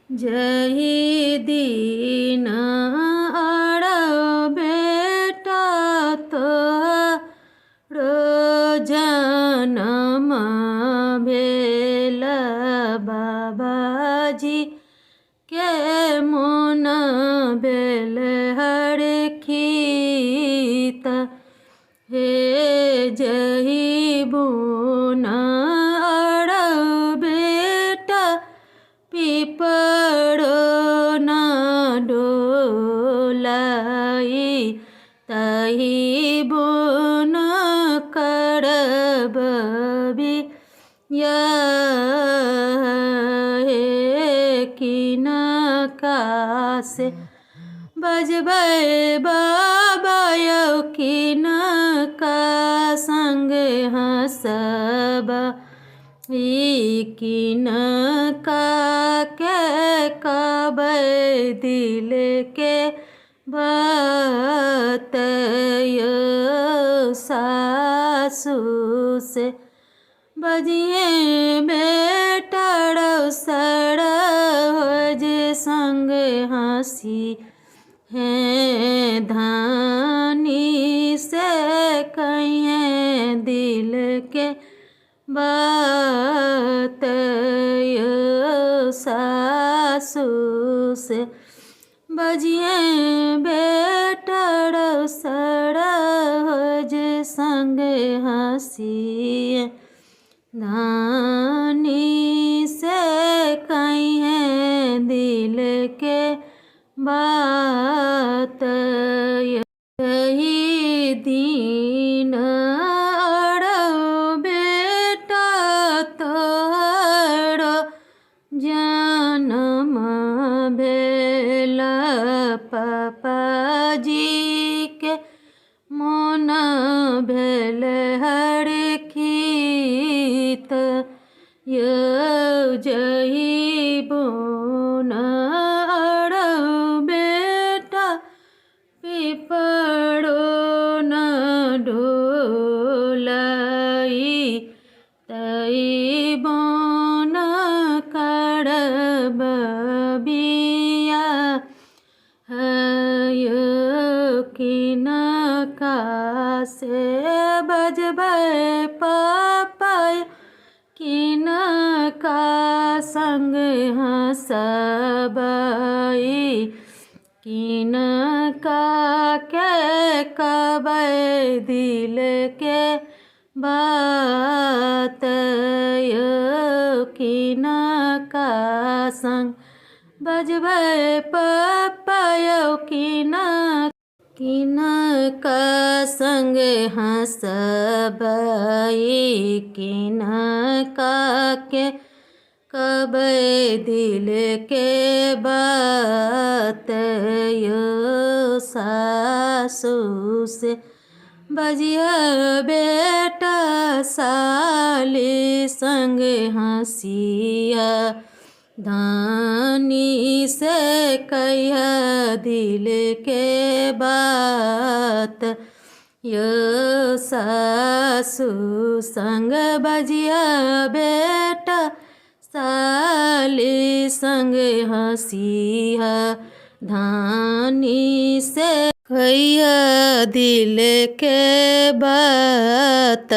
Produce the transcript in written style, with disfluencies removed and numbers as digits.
जही दीन अड़ बेटा तोरो जनम भेल बाबाजी के मोन भेल हरखित। हे जही बुन अड़ बेटा पिपरो न डोलाई, तही बुन करब बिया। हे किनका से बजबै बाबा यौ, किनका संग हँसब, किनका के कहबै दिल के बात यौ। सासु से बजिए बेटा रौसर जे संग हँसी हैं, धानी से कहिए दिल के बात यौ। सासु से बजिए बेटा रौसर जे संग हँसी, धानी से कहिए दिल के बात यौ। यही दीन अड़ बेटा तोरो जनम भेल पापाजी के मोन भेल हरखित। यौ जही बुन अड़ बेटा पिपरो न डोलाई, तही बुन करब बिया। यौ किनका से बजबै पापा, किनका संग हँसब, किनका के कहबै दिल के बात यौ। किनका संग बजबै पापा यौ, किनका संग हँसब, किनका के कहबै दिल के बात यौ। सासु से बजिया बेटा साली संग हँसिया, धानी से कहिया दिल के बात यौ। सासु संग बजिया बेटा साली संग हँसिया, धानी से कहिया दिल के बात।